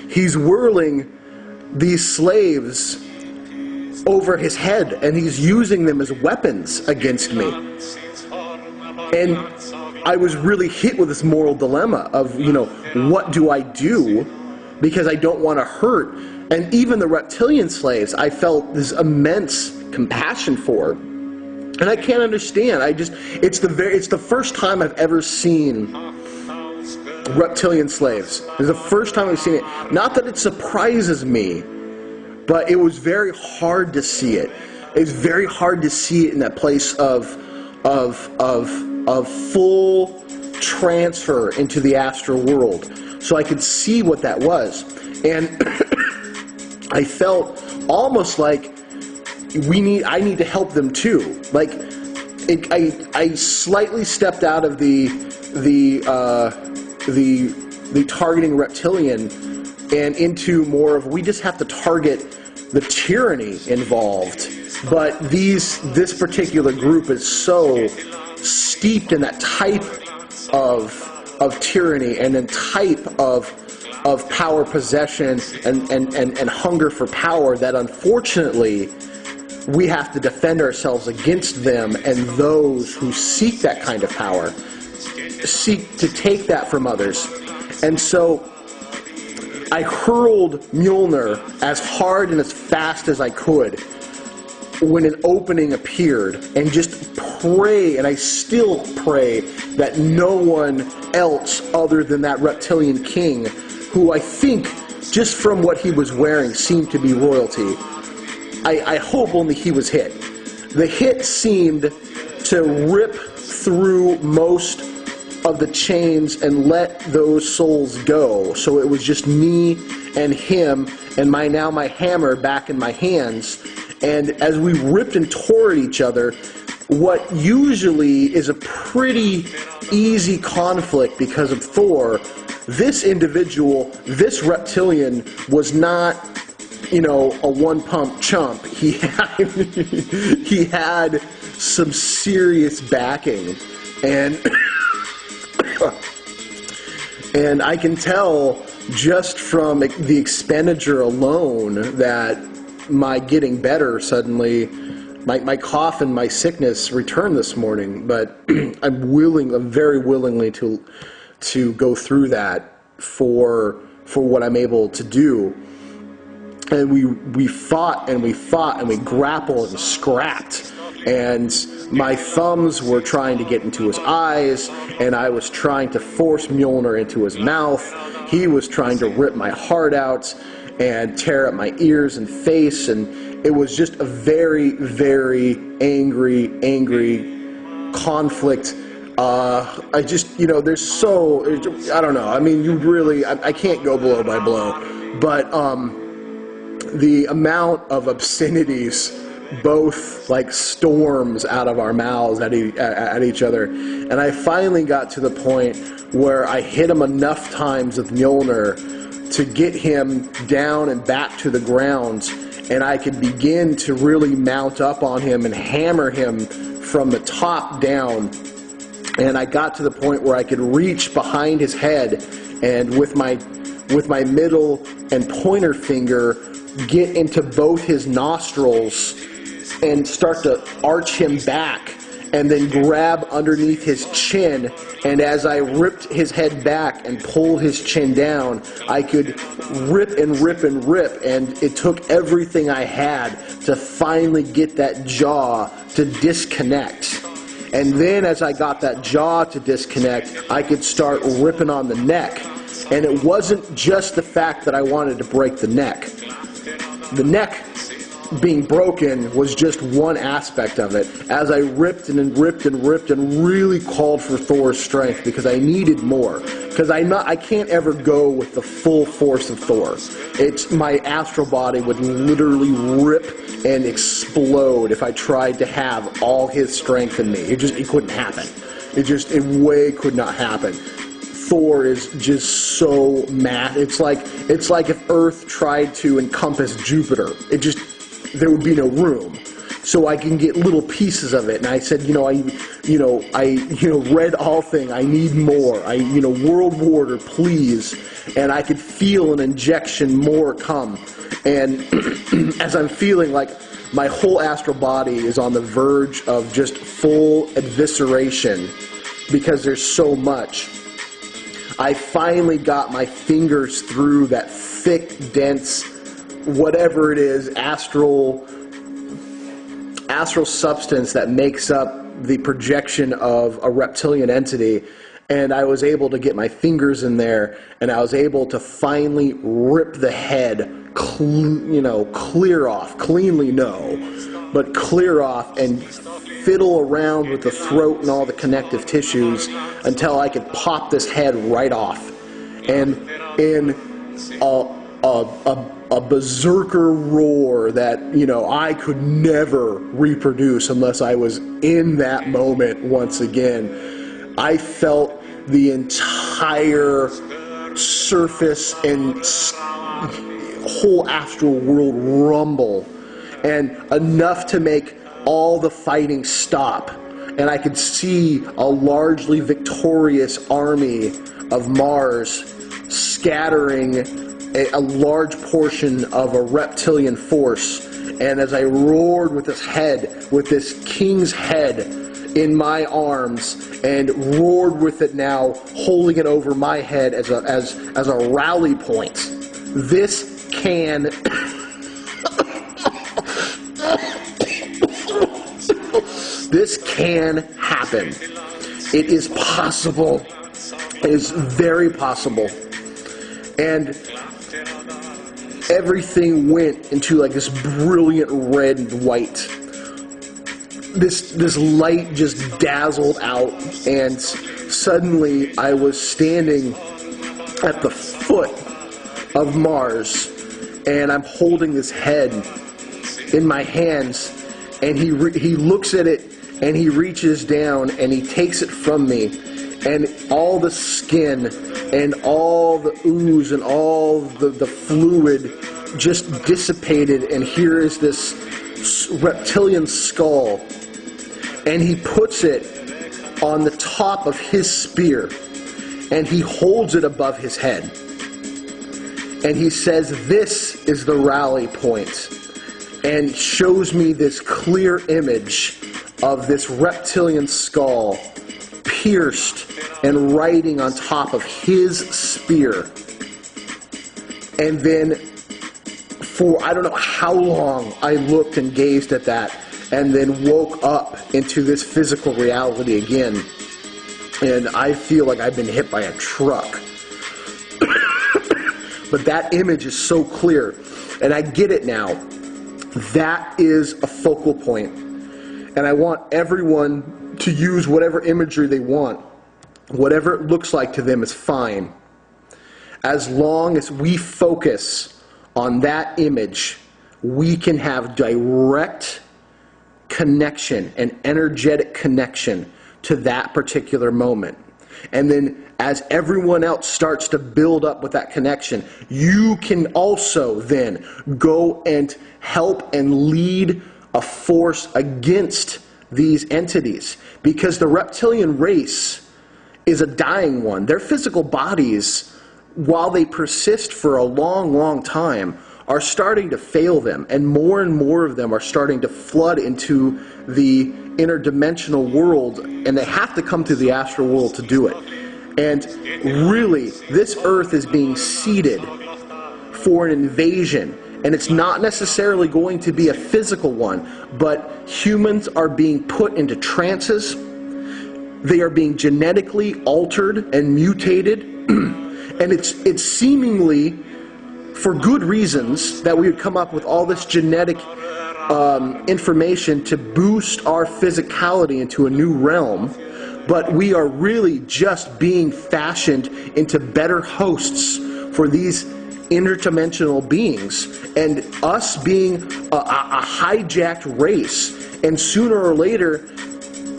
he's whirling these slaves over his head, and he's using them as weapons against me. And I was really hit with this moral dilemma of, you know, what do I do? Because I don't want to hurt. And even the reptilian slaves, I felt this immense compassion for. And I can't understand. It's the first time I've ever seen reptilian slaves. It's the first time I've seen it. Not that it surprises me, but it was very hard to see it. It's very hard to see it in that place of full transfer into the astral world. So I could see what that was. And I felt almost like I need to help them too. Like I slightly stepped out of the targeting reptilian and into more of, we just have to target the tyranny involved. But this particular group is so steeped in that type of tyranny and then type of power possession and hunger for power that unfortunately we have to defend ourselves against them and those who seek that kind of power, seek to take that from others. And so I hurled Mjolnir as hard and as fast as I could when an opening appeared, and just pray, and I still pray, that no one else other than that reptilian king, who I think, just from what he was wearing, seemed to be royalty. I hope only he was hit. The hit seemed to rip through most of the chains and let those souls go. So it was just me and him and my hammer back in my hands. And as we ripped and tore at each other, what usually is a pretty easy conflict because of Thor, this individual, this reptilian, was not, you know, a one-pump chump. He had some serious backing. And and I can tell just from the expenditure alone that my getting better suddenly, my cough and my sickness returned this morning. But I'm very willingly to go through that for what I'm able to do. And we fought and we grappled and scrapped. And my thumbs were trying to get into his eyes, and I was trying to force Mjolnir into his mouth. He was trying to rip my heart out and tear up my ears and face, and it was just a very, very angry conflict. I just, you know, I don't know. I mean, I can't go blow by blow, but the amount of obscenities, both like storms out of our mouths at each other. And I finally got to the point where I hit him enough times with Mjolnir to get him down and back to the ground, and I could begin to really mount up on him and hammer him from the top down. And I got to the point where I could reach behind his head and with my middle and pointer finger get into both his nostrils and start to arch him back, and then grab underneath his chin. And as I ripped his head back and pulled his chin down, I could rip and rip and rip, and it took everything I had to finally get that jaw to disconnect. And then as I got that jaw to disconnect, I could start ripping on the neck. And it wasn't just the fact that I wanted to break the neck. The neck being broken was just one aspect of it. As I ripped and ripped and ripped and really called for Thor's strength, because I needed more. Because I can't ever go with the full force of Thor. My astral body would literally rip and explode if I tried to have all his strength in me. It couldn't happen. It way could not happen. Thor is just so mad. It's like if Earth tried to encompass Jupiter. There would be no room. so I can get little pieces of it. And I said, I read all thing. I need more. World Water, please. And I could feel an injection more come. And as I'm feeling like my whole astral body is on the verge of just full evisceration because there's so much, I finally got my fingers through that thick, dense, whatever it is, astral substance that makes up the projection of a reptilian entity, and I was able to get my fingers in there, and I was able to finally rip the head clear off, cleanly no, but clear off, and fiddle around with the throat and all the connective tissues until I could pop this head right off. And in a berserker roar that, I could never reproduce unless I was in that moment once again, I felt the entire surface and whole astral world rumble, and enough to make all the fighting stop. And I could see a largely victorious army of Mars scattering a large portion of a reptilian force. And as I roared with this head, with this king's head in my arms, and roared with it now, holding it over my head as a rally point, this can this can happen. It is possible. It is very possible. And everything went into like this brilliant red and white. This light just dazzled out, and suddenly I was standing at the foot of Mars, and I'm holding this head in my hands, and he looks at it, and he reaches down and he takes it from me, and all the skin and all the ooze and all the fluid just dissipated, and here is this reptilian skull, and he puts it on the top of his spear, and he holds it above his head, and he says, "This is the rally point," and shows me this clear image of this reptilian skull pierced and riding on top of his spear. And then for I don't know how long I looked and gazed at that, and then woke up into this physical reality again, and I feel like I've been hit by a truck. But that image is so clear, and I get it now. That is a focal point. And I want everyone to use whatever imagery they want. Whatever it looks like to them is fine. As long as we focus on that image, we can have direct connection and energetic connection to that particular moment. And then as everyone else starts to build up with that connection, you can also then go and help and lead a force against these entities, because the reptilian race is a dying one. Their physical bodies, while they persist for a long, long time, are starting to fail them, and more of them are starting to flood into the interdimensional world, and they have to come to the astral world to do it. And really, this earth is being seeded for an invasion, and it's not necessarily going to be a physical one, but humans are being put into trances. They are being genetically altered and mutated, and it's seemingly for good reasons that we would come up with all this genetic information to boost our physicality into a new realm, but we are really just being fashioned into better hosts for these interdimensional beings, and us being a hijacked race, and sooner or later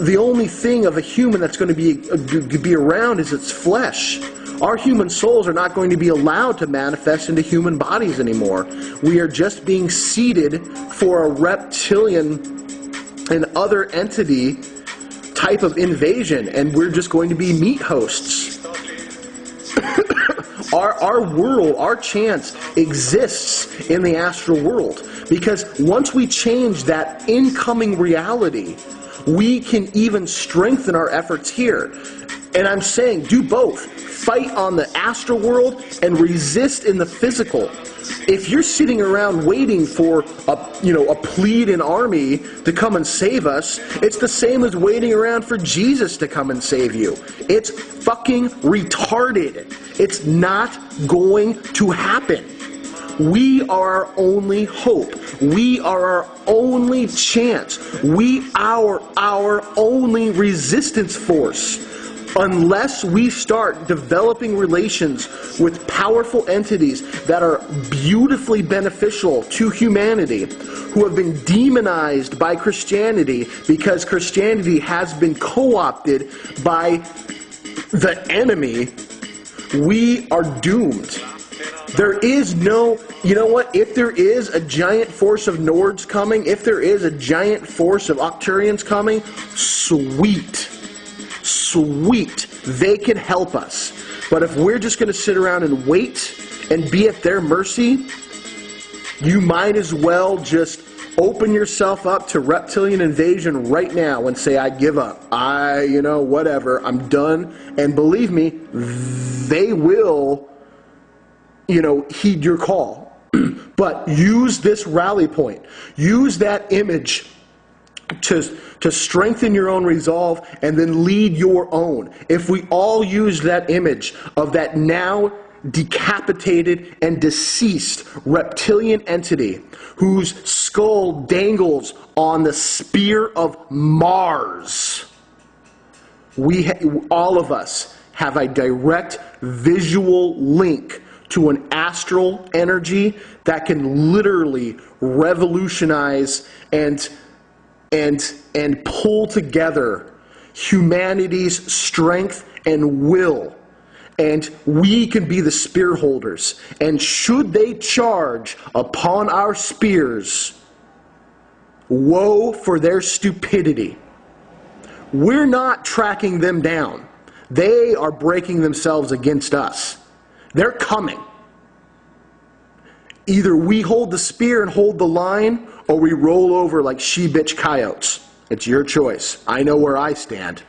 the only thing of a human that's going to be around is its flesh. Our human souls are not going to be allowed to manifest into human bodies anymore. We are just being seeded for a reptilian an other entity type of invasion, and we're just going to be meat hosts. Our world, our chance exists in the astral world, because once we change that incoming reality, we can even strengthen our efforts here. And I'm saying do both. Fight on the astral world and resist in the physical. If you're sitting around waiting for a pleading army to come and save us, it's the same as waiting around for Jesus to come and save you. It's fucking retarded. It's not going to happen. We are our only hope. We are our only chance. We are our only resistance force. Unless we start developing relations with powerful entities that are beautifully beneficial to humanity, who have been demonized by Christianity because Christianity has been co-opted by the enemy, we are doomed. There is no, you know what, if there is a giant force of Nords coming, if there is a giant force of Octurians coming, sweet. Sweet, they can help us. But if we're just going to sit around and wait and be at their mercy, you might as well just open yourself up to reptilian invasion right now and say, I give up. Whatever, I'm done. And believe me, they will, heed your call. But use this rally point. Use that image to strengthen your own resolve and then lead your own. If we all use that image of that now decapitated and deceased reptilian entity whose skull dangles on the spear of Mars, all of us have a direct visual link to an astral energy that can literally revolutionize and pull together humanity's strength and will. And we can be the spear holders. And should they charge upon our spears, woe for their stupidity. We're not tracking them down. They are breaking themselves against us. They're coming. Either we hold the spear and hold the line, or we roll over like she-bitch coyotes. It's your choice. I know where I stand.